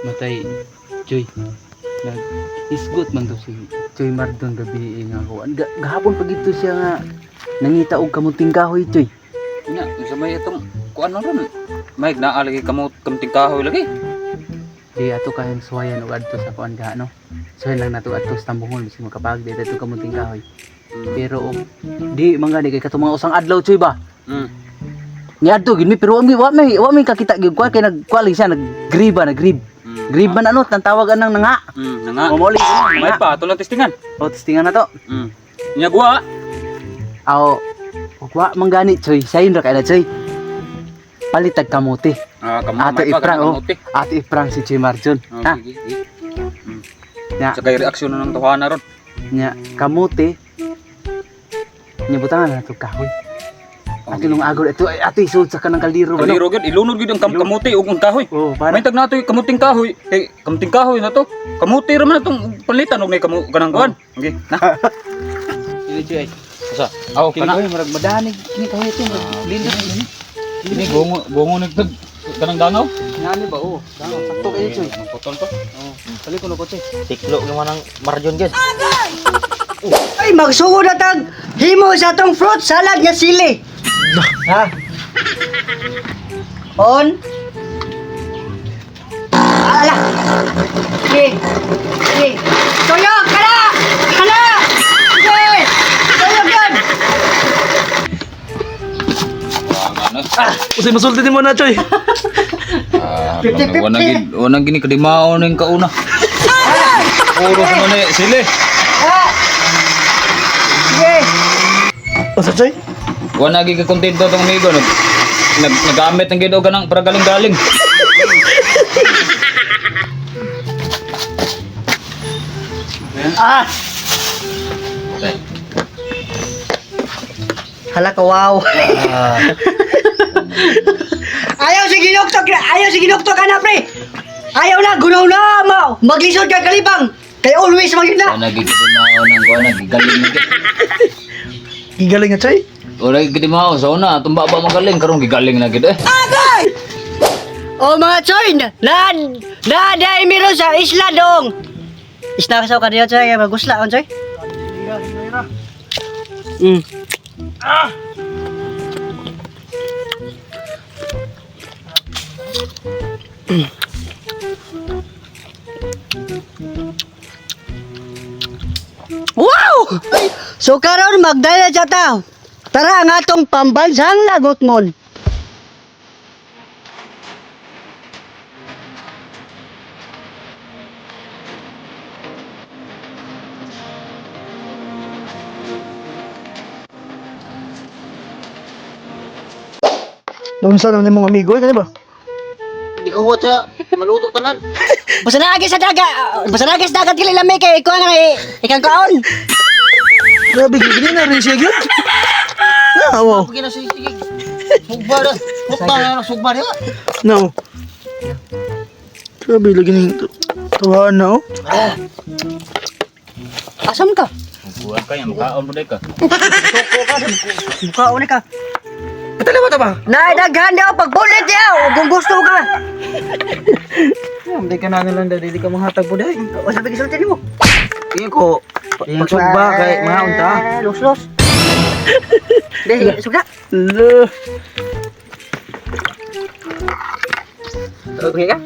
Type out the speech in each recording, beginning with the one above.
matay Choy. Nag-isgot man to si Choy Mardon gabi nga ko. Gahapon pag ito siya nga nangita og kamuting kahoy Choy. Nya, sa may itong kuan ron. May naalagi kamuting kahoy lagi. Di ato kayang suwayan og adto sa kuan ga no. Suwayan lang nato adto sa tambungon bisag makapagdi dito kamuting kahoy. Pero di mangani kay katong mga usang adlaw Choy ba. Ni adto gid mi pero wa may kakita gyud kuan kay nagkuali siya naggrib. Grib man ano tawag anang nga. Nga. Mamoli. May pa ato lang testingan. O testingan na to. Nya gua. Aw, wa manggani Choy. Sayon ra kay na Choy. Palitag kamote. Ato iprang oh. Ato iprang si Choy Marjon. Ha? Nya, sa kay reaksyon nang tuwana ron. Nya kamote. Nya butangan na to kahoy. Ato nung agod ito ato isud sa kanang kaldero ba. Kaldero gid ilunod gid ang kamote ug ang kahoy. Oh, para may tag nato kamuting kahoy. Kay kamuting kahoy na to. Kamote ra man atong palitan og may kanang kuan. Okay. Na. Dili Choy. Sa. Aw Kini kana. kahoy murag madani. Kini kahoy ito lindo ni. Kini gongo nagtag kanang dangaw. Ngani ba oh. Dangaw sakto kayo Choy. Putol to. Oh, balik ko na ko Choy. Tiklo naman ang Marjon guys. Ay, magsugod na tag himo sa tong fruit salad nga sili. Ha? On. Ala. Sige. Sige. Tuyok ka na! Hala! Sige! Tuyok yan! Usay masulti din mo na, Choy. Wanang gini kadimao ning kauna. Puro sa man sili. Sige! Usa, Choy? Wana gi ka kontento tong amigo nagamit ang gido ganang para galing-galing. Ah! Hala ka, wow. Ayaw si ginuktok ka na, pre. Ayaw na, gunaw na, maglisod ka kalibang. Kay always magin na. Wana gi kadimao nang kuana gigaling na gid. Gigaling nga, Choy. Wala gi kadimao sa una tumba ba magaling karon gigaling na gid eh. Oh mga choy, na miro sa isla dong. Isla ka sa kaniya choy, magusla on choy. Wow! So karon magdala sa tao. Tara ang atong pambansang lagot mon. Doon sa naman mong amigo, kaya ba? Di ko watcha maluto tanan. Basta nagis sa dagat kili lamay kay ikaw nga ikang kaon. Grabe, gini na rin siya yun. Wow. Pagi na sige. Sugba da. Putang na sugba dia. No. Grabe, lagi ng tawahan na, oh. Asam ka? Buwan ka yang makaon mo ka. Mukaon ka. Patala ba ito ba? Naidaghan daw pagbulit daw kung gusto ka. Hindi ka na lang dali ka manghatag po dai. O sabi gisulti nimo. Tingin ko pagsugba kay mga unta. Los. Deh, suga. Lo. Okay ka?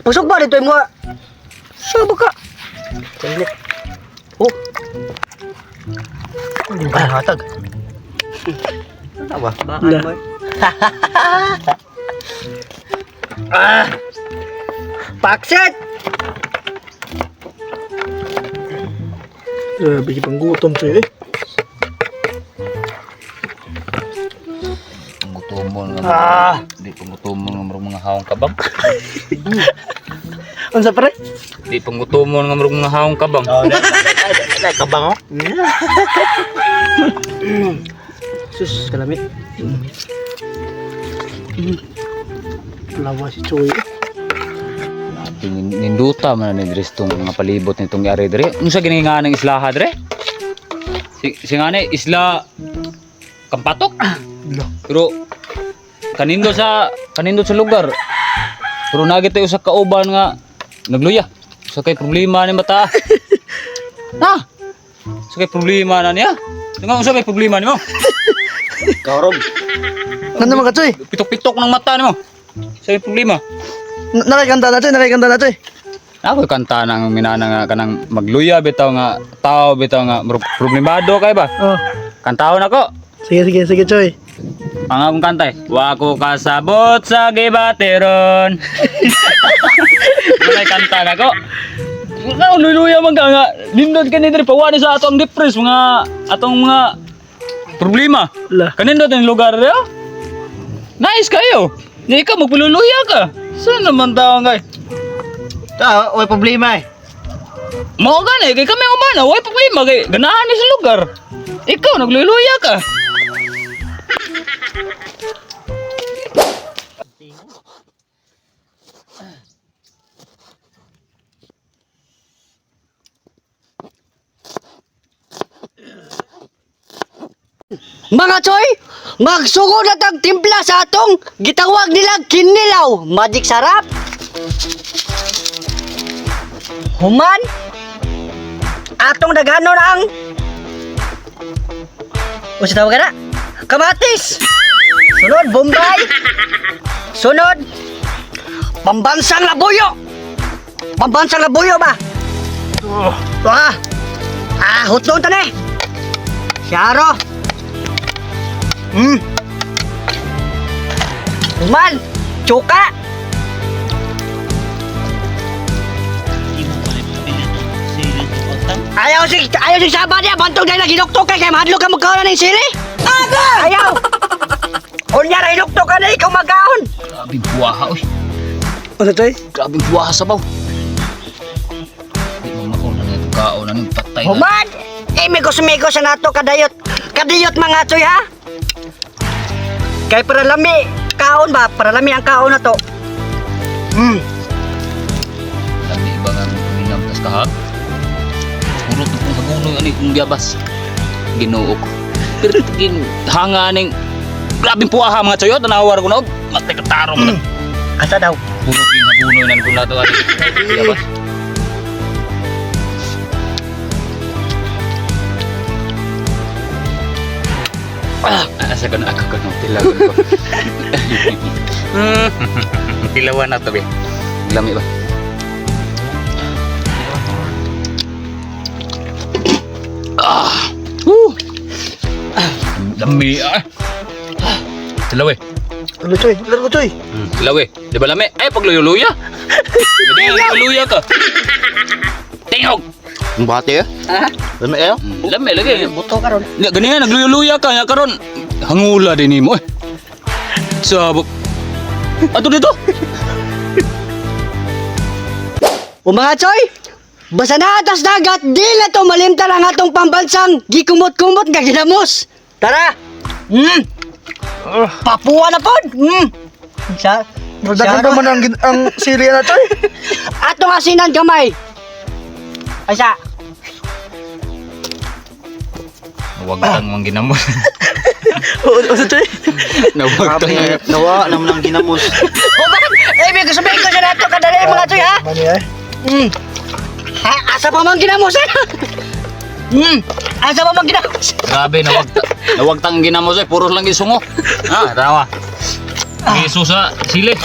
Pusok ba dito mo? Sabo ka. Sandali. Oh, Hindi ba hatag? Ano ba? pakset. Grabe, pang gutom siya, eh. Pangutomon nga. Di pangutomon nga mga haong kabang. Ano sa pare? Di pangutomon nga mga haong kabang. Kabang, oh. Sus, kalamit. Lawa si Choy. Ninduta man ni Dres tong mga palibot nitong yari dre. Unsa gini nga ng islaha dre? Si ngane isla Kampatok? Pero kanindo sa lugar. Pero nagit tayo sa kauban nga nagluya. Sa kay problema ni mata. Ha? Sa kay problema na niya. Nga sa kay problema nimo. Karob. Ano naman ka, Choy? Pitok-pitok ng mata nimo. Sa kay problema. Nakikanta na, Choy. Ako kanta nang minana nga kanang magluya bitaw nga tao bitaw nga problemado kay ba? Oh. Kantahon ako. Sige, Choy. Ang akong kanta eh. Wa ko kasabot sa gibateron. May kanta na ko. Nga luluya man ka nga. Nindot ka nito pawani sa atong depress atong mga problema. La. Kanindot ang lugar niya. Nice kayo. Di ka magpululuya ka. Saan naman tao nga? Tao, may problema eh. Mao gani kay kami umana, way problema kay ganahan ni sa lugar. Ikaw nagluluya ka. Mga Choy, magsugod na tag timpla sa atong gitawag nila kinilaw. Magic sarap. Human, atong daganon ang usa tawag na kamatis. Sunod Bombay. Sunod pambansang labuyo. Pambansang labuyo ba? Hutong tani. Syaro. Human, cuka. Ayaw si Saba niya, bantog na ginuktok kay mahadlo ka magkaon ng sili. Aga! Ayaw! Unya na inuktok ka na ikaw magkaon. Grabing buwaha oy. Ano, Choy? Grabing buwaha sa baw. Di mo mauna na itong kaon na nang patay na. Human, migos-migos na nato kadayot. Kadiyot mga Choy ha. Kay para lami kaon ba? Para lami ang kaon na to. Lami ba nga minam tas kahag? Puro to kung hagunoy ani kung gabas. Ginoo ko. Pero gin hanga ning grabing puwaha mga choyot nanawar ko na og matay ka tarong mo. Asa daw? Puro king hagunoy nan kung nato ani. Gabas. Asa ka na ako ka nung tilawan ko. Tilawan na to be. Lami ba? Lami Tilaw eh. Ano, Choy? Laro ko, Choy. Tilaw eh. Di ba lami? Ay, pagluluya. Hindi pagluluya ka. Tingog! Ang bati eh? Ha? Lami eh? Lami lagi. Buto ka ron. Ganyan, nagluluya ka. Nga karon hangula din mo eh. Sabok. Ato dito. O mga Choy, basta na atas dagat, di na to malimtan ang atong pambansang gikumot-kumot nga ginamos. Tara! Papua na pod! Sa... Dagan pa man ang sili na, Choy. Atong asinan gamay. Asa? Huwag kang mang ginamos. O, Choy? Nawag kang Nawa naman ang ginamos. O bakit? May sabihin ko sa nato kadali mga Choy ha? Mani eh. Asa pa mang ginamos eh? Asa pa mang ginamos? Grabe, nawag tang ginamos eh. Puros lang gisungo. Tawa. Iso sa sili.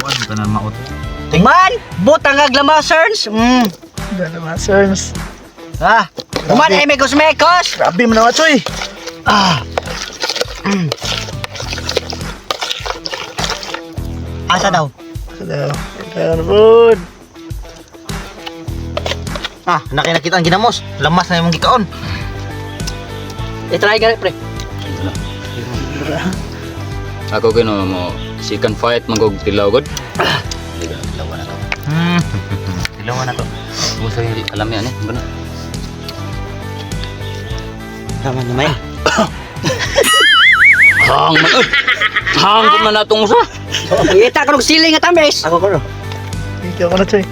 Buwan ka na maot. Man, butang aglamasers. Dalawa, sirs. Man, ay mekos-mekos. Grabe mo na, Choy. Asa daw? Ayan, bud. Nakita ang ginamos. Lamas na yung gikaon. I-try ka pre. Ako gino mo second fight magog tilaw god. Tilaw na to. Tilaw na to. Musa yung alam yan eh. Gano? Tama naman. Hang man. Hang ko man natong usa. Ita ka ng siling at ames. Ako ko no. Ikaw ko na, Choy.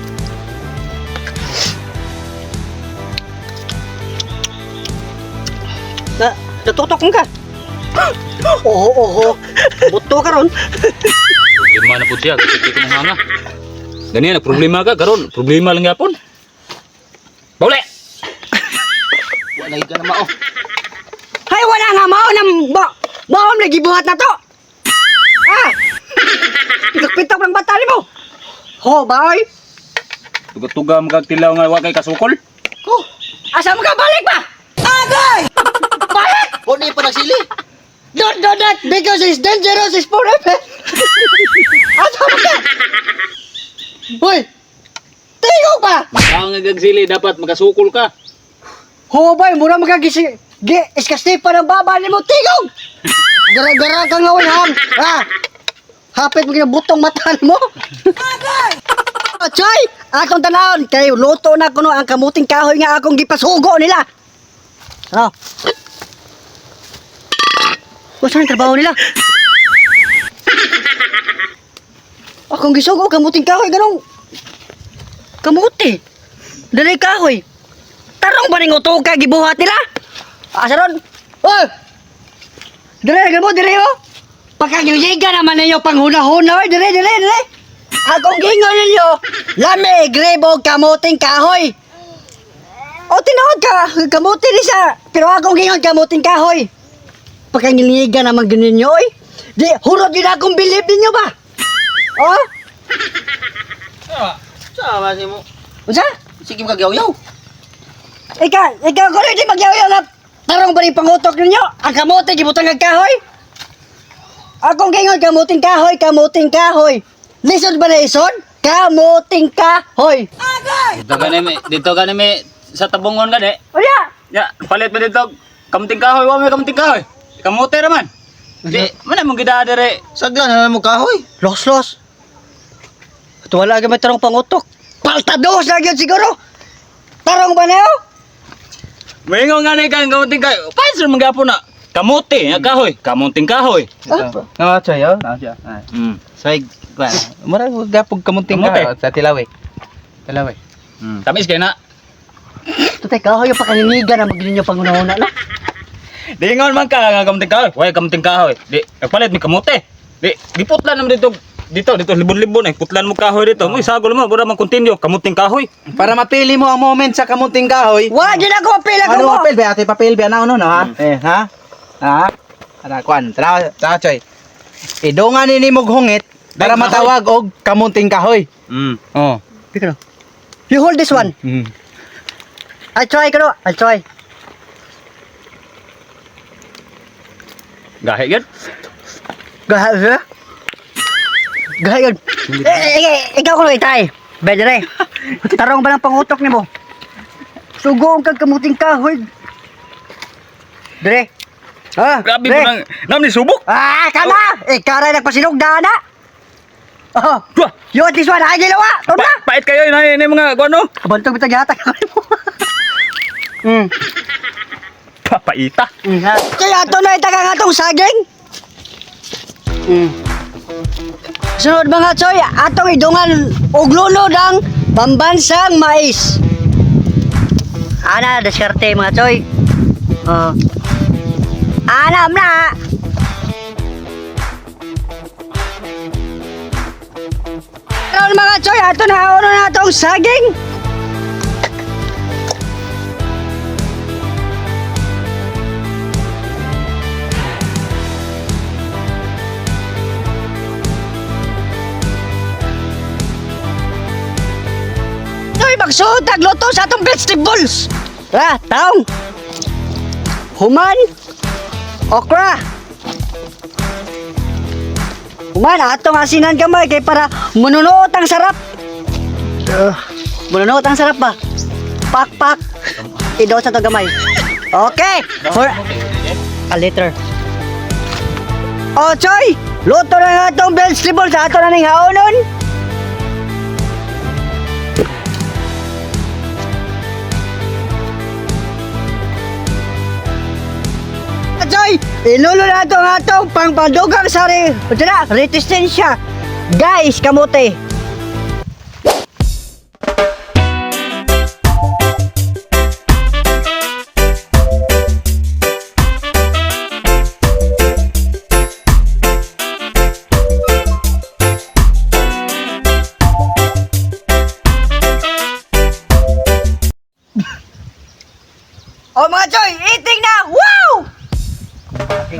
Natutok mo ka. Oo. Buto ka ron. Problema na po siya, kasi hindi ko mahanga. Ganyan, problema ka, karon problema lang yapon. Bauli! Wala ka na mao. Hay, wala nga mao ng baom lagi buhat na to. Pitok-pitok ng batali mo. Ho, boy. Tuga-tuga magagtilaw nga wakay kasukol. Asa mo ka balik ba? Agay! Balik! Kuni pa nagsili. Don't do that because it's dangerous, it's forever. Asa mo ka? Hoy! Tingog pa! Ang nagagsili, dapat magkasukol ka. Ho, boy, mura magagisi. Iskasti pa ng baba ni mo, tingog! Gara-gara kang ngawin, hang. Hapit mo kinabutong mata mo. Agay! Choy! Akong tanawon, kayo luto na kuno ang kamuting kahoy nga akong gipasugo nila. Ano? Saan ang trabaho nila? Akong gisugo, kamuting kahoy, ganong kamuti. Dalay kahoy. Tarong ba ning utog ka gibuhat nila? Asa ron? Oy! Dalay mo, dalay mo. Pagkagiyiga naman ninyo panghuna-huna, oy, dalay. Akong gingon ninyo, lami, grebo, kamuting kahoy. O tinawag ka, kamuti ni sa, pero akong gingon kamuting kahoy. Pagkangiliga naman ganun nyo, oy. Di, hurot din akong bilib ninyo ba? Oh? Sama si mo. Unsa? Sige magagyaw-yaw. Ikaw ko rin di magyaw-yaw na tarong ba rin pangutok ninyo? Ang kamuti, gibutang ng kahoy? Akong gingon, kamuting kahoy. Lison ba na ison? Kamuting kahoy. Dito ka may sa tabungon ka de. Uya! Ya, palit mo dito. Kamuting kahoy, wa may kamuting kahoy. Kamote raman. Di, mana mong gidadere. Sagla na mo kahoy. Los. Ito wala may tarong pangutok. Paltados na yun siguro. Tarong ba na yun? Mayingon nga na kang kamuting kahoy. Paano mga gapo na? Kamote, nga kahoy. Kamuting kahoy. No, choy, oh. No, choy. Soy, kwan. Mura ko gapog kamunting Kamote. ka sa tilaw eh. Tamis kayo na. Tutay, kahoy yung pakaninigan na magiging nyo pangunahuna na. Di ingon man ka nga kamuting kahoy. Way kamuting kahoy. Di, nagpalit mi kamote. Di, putlan naman dito. Dito, libon-libon eh. Putlan mo kahoy dito. May sagol mo, para mag-continue. Kamuting kahoy. Para mapili mo ang moment sa kamunting kahoy. Wag yun ako mapila ko Ano mo. papel ba? Ate papel ba na no, ha? Ha? Ana kwan. Tra choy. Idongan ni mo hungit para Kahoy. matawag og kamunting kahoy. Oh. Bigro. You hold this one. I'll try. Gahe yun. Gahal. Ikaw ko itay. Bedre. Tarong ba ng pangutok ni mo? Sugoong kag kamuting kahoy. Dire. Grabe dire. mo nang, nam ni subok. Kama! Ikaray nagpasinugdaan na. Oh, Wah, you want this one? Ay, gilawa! Tuna! pait kayo na mga guano. Kabantog bitag yata kami mo. Papaita. Kaya ito na itaga nga itong saging. Sunod mga choy, atong idungan og lunod ang pambansang mais. Ana, diskarte mga choy. Anam na. Karon mga choy, ato na uno na itong saging. Choy, magsuot luto sa atong vegetables. Taong. Human. Okra. Human, atong asinan gamay kay para mununot ang sarap. Mununot ang sarap ba? Pak. Idot sa to gamay. Okay. For a liter. Oh, Choy! Luto na nga itong vegetables sa ato na ning haonon. Choy! Inulo na ito nga itong pangpadugang sa resistensya. Guys, kamote.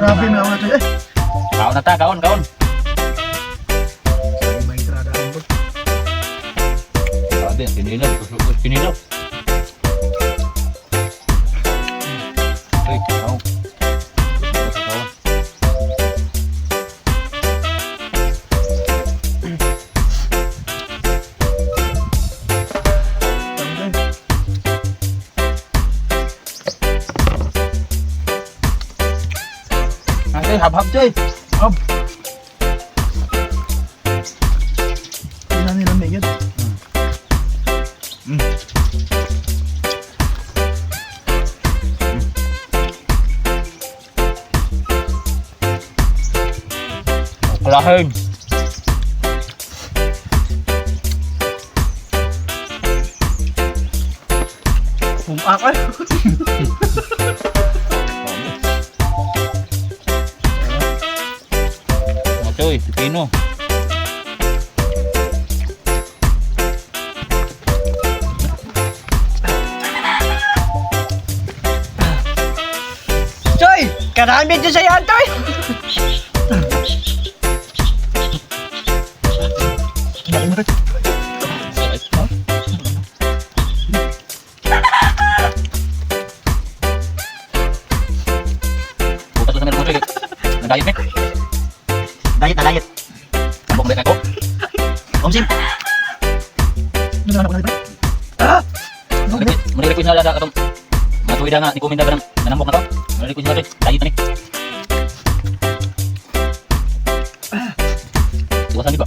Grabe na ako na eh. Kaon na ta, kaon, kaon. May entrada ako. Grabe, pinilaw, pinilaw. Uy, kaon. Kaon. Ay, hab-hab Joy. Hop. Tingnan nila may yun. Kalahin. Pumakal. Joy, pipino. Choy! Karami dito sa yan, Choy! Kinain mo rin. Puta sa meron mo, Joy. Nag-diet, eh. Diet na diet. Sabok na ako. Omsim. Ano na ako na rin? Muni-request na lang katong matuwid nga ni kuminda ganang nanambok na to. Muni-request na to. Diet na ni. Iwasan di ba?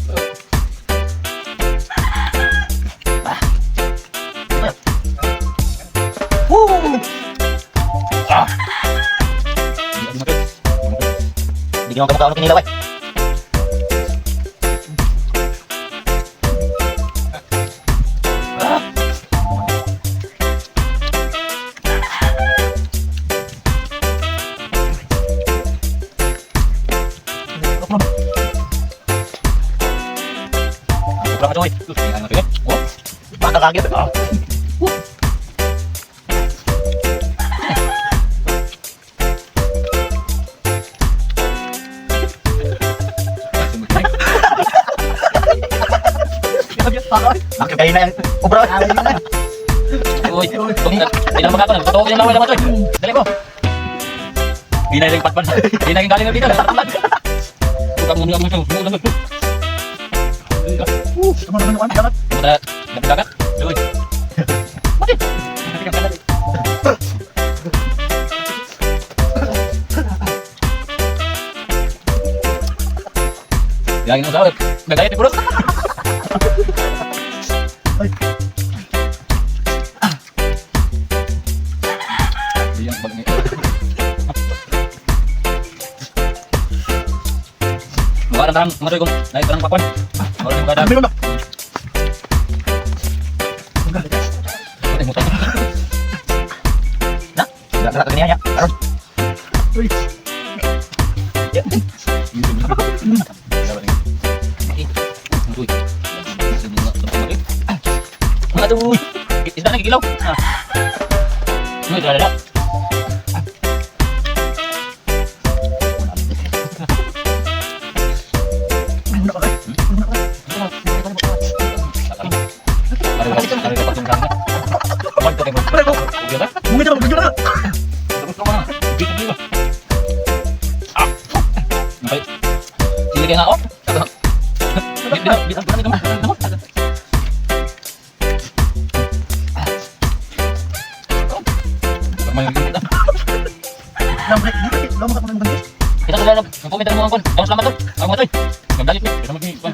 Hindi ko kamukha kinila way. Kurang ka Joy. Ano to eh? Oh. Baka kagit. Bakit kayo na yan? Ubra. Uy, hindi na magkakaroon. Totoo yung laway naman Joy. Dali mo. Hindi na yung patpan. Hindi na yung galing na dito. Tukang muna mo siya. Tama naman ako. Dapat. Pumunta na dagat. Joy. Mati. Yang ini sahabat, nagayat ni Purot. Ay. Yang bag ni. Magarang tarang, masoy kong naik tarang pakuan. Magarang yung kadang. Sabi mo ba? Putih muta. Nak, gerak-gerak ke niya. Aron. Uy. Uy. Aduh, isda na gigilaw. Ano ito lala? Muna ka kayo. Muna ka. Bungit ako. Bungit ako. Sili kayo nga ako. Lambre. Lama ka pa ng bangis. Kita sudah komentar mo angkon. Jangan selamat tuh. Aku matoy. Gamdalit ni. Kita magi kan.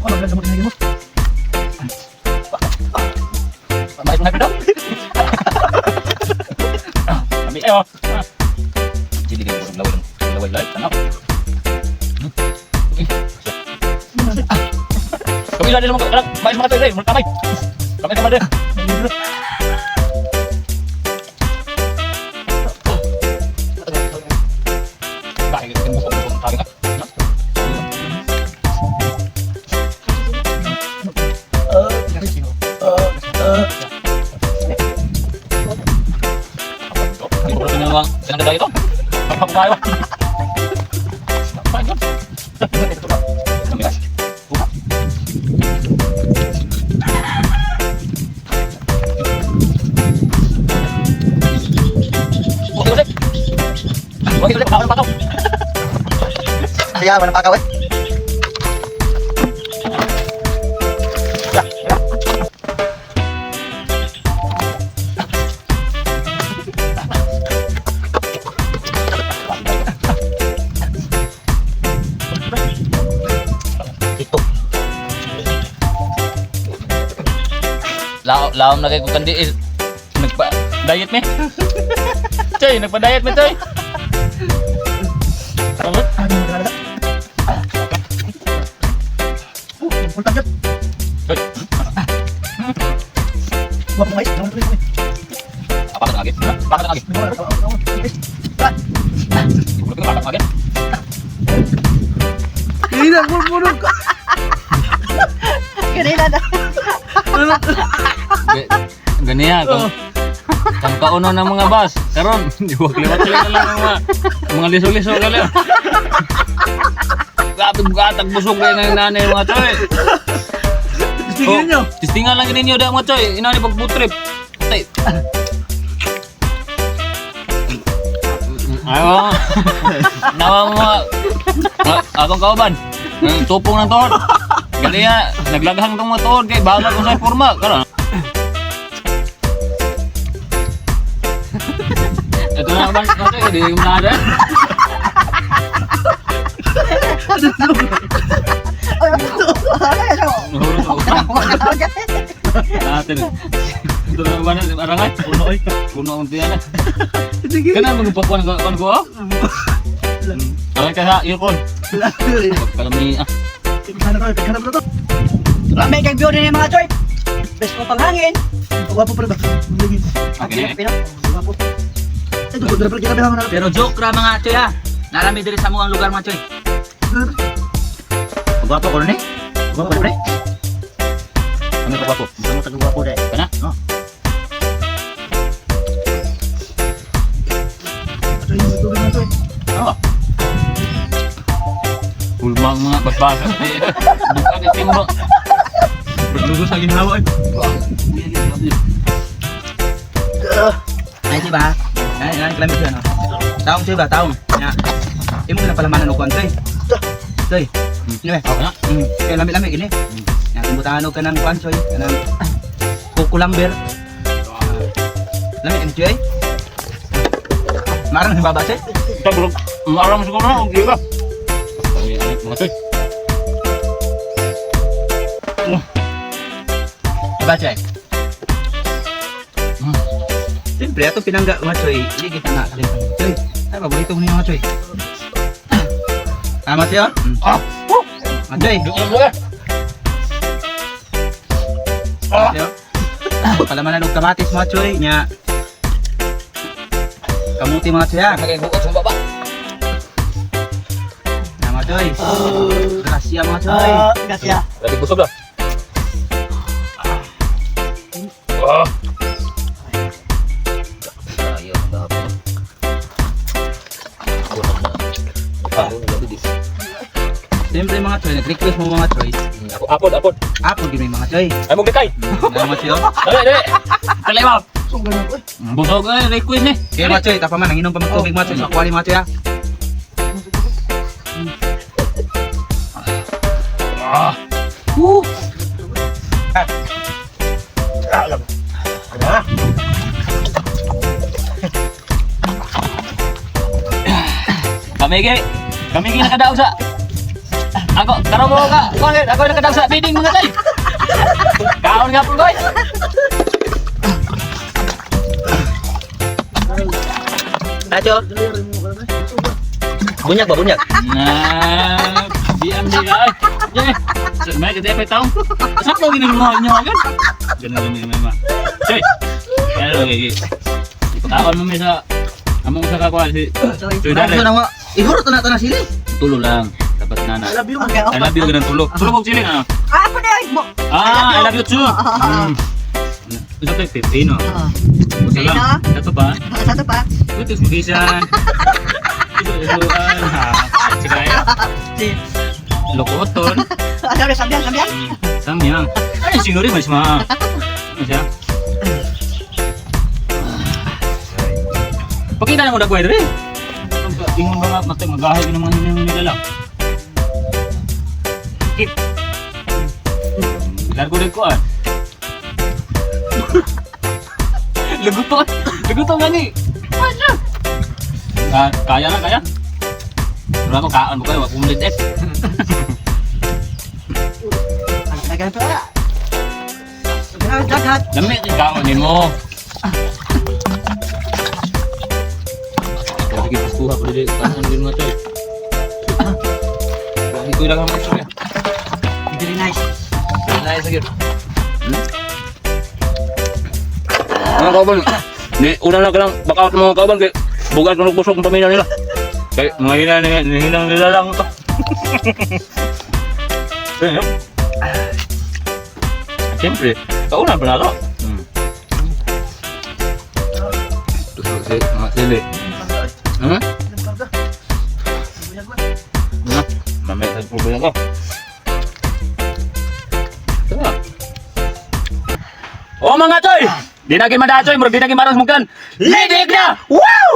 Ano ba gamot hinigin mo? Baik na daw. Kami ayo. Sili kayo laway. Laway live tanaw. Kami lang naman ka. Baik mga toy. Kamay. Kamay kamay deh. mo ang ganda ito. Pagpapakayo. Pagpapakayo. Wag ulit, pakaw. Ayaw, walang pakaw eh. Ito. Laom na kayo kung kandi nagpa-diet me. Choy, nagpa-diet me, Choy. Salamat. Puntang yun. Choy. Huwag mo guys. Apakan lagi. Apakan lagi. Apakan lagi. Hindi na, pulpulog ka. Kanina na. Ganyan kang kauno ng mga bus. Karon, di wag liwat na lang ang mga liso-liso gali. Gatag busog kayo ng nanay mga Choy. Tingnan nyo. Tistingan lang ninyo da mga Choy. Inani pag food trip. Tay. Ayo. Nawa mo akong kauban. Tupong ng tuhod. Kaya naglaghang tong mga tuhod kay bahala kung sa forma. Karon. Ito na ba kasi di mo na ada. Natin. Ito na ba na arangay? Puno ang tiyan. Kana mo pakuan ko. Aray ka sa earphone. Kalami Tingnan na to. Ramay kang view din yung mga Choy. Best ko panghangin. Wapo pa rin ba? Okay. Wapo. Ito, kung dapat kita bilang na. Pero joke ra mga Choy ha. Narami diri sa mga lugar mga Choy. Gwapo ko rin eh. Gwapo rin eh. Ano ka gwapo? Gusto mo taga-gwapo deh. Kana? Oh. Oh. Ulmang mga basbasa. Bukan itim mo. Berlulus sa ginawa eh. Ay Choy ba? Ay klami Choy ano. Taong Choy ba? Taong. Nya. Imo na palamanan og Choy. Choy. Ini ba? Okay na. Kaya lami-lami ini. Nya timbutan og kanang kuan Choy, kanang kukulamber. Lami ini Choy. Marang sa baba Choy. Kita belum marang siguro na. Okay ba? Kami anak mga Choy. Diba Choy? Siyempre, ato pinangga mga Choy. Hindi kita na kalimutan. Choy, ay paborito ko niyo mga Choy. Tama Choy? Ah! Mga Choy. Doon mo eh. Choy. Palamanan og kamatis mga Choy. Nya. Kamuti mga Choy ha. Nagay-buot sa baba. Nah, mga Choy. Grasya mga Choy. Gasya. Lagi busog dah. Ah. Ayo, dapat. Siyempre mga Choy, nag-request mo mga Choy. Apod. Apo din mga Choy. Ay mo gikay. Nah, mga Choy. Dali. Kaliwa. Busog eh, request ni. Kaya mga Choy, tapa man, nanginom pa mga tubig mga Choy. Makuha mga Choy ha. Ah. Kami nakadaog sa. Ako, taro mo ka. Ako nakadaog sa bidding mga tay. Kaon nga po koy. Acho. Bunyak ba bunyak? Nah, diam dia. Ya. May kita pa taong. Asa ko ginagawa niyo agad? Ganun lang naman. Choy. Ano lagi? Ipatawan mo sa among sa kakuan si Choy dali. Ano nga? Ihurot na na sili. Tulo lang. Dapat nana. I love you. Okay, I love you ganun tulo. Tulo mo siling ano? Ako na yun mo. Ah, I love you too. Ito kay Pepino. Ito lang. Ito pa. Sa to pa. Ito Ito bugisan. Ituan. Ha. Sigaya. Lokoton. Ada sambiang. Samyang. Ay siguro mas ma. Masya. Pakita na mo dagway dre. Ingon ba nga matay magahay ka naman yung nilalang. Kip. Largo din ko ah. Luguton gani. Kaya na kaya. Wala ko kaan mo kayo, kumulit eh. Dagan pa. Dagat. Dami kaonin mo. Lagi pasuha ko dili kanan din mo toy. Lagi ko lang mo siya. Very nice. Nice again. Mga kauban, una na ka lang back out mga kauban kay bugat ko nagpusok ang pamilya nila. Kay mga hinang nila lang ito. Siyempre, kaunan pa na ako. Ito si mga sili. Mamaya sa problema ko. Oh mga choy! Di na kin madachoy, murag di na kin maros mungkan. Lidig na! Wow!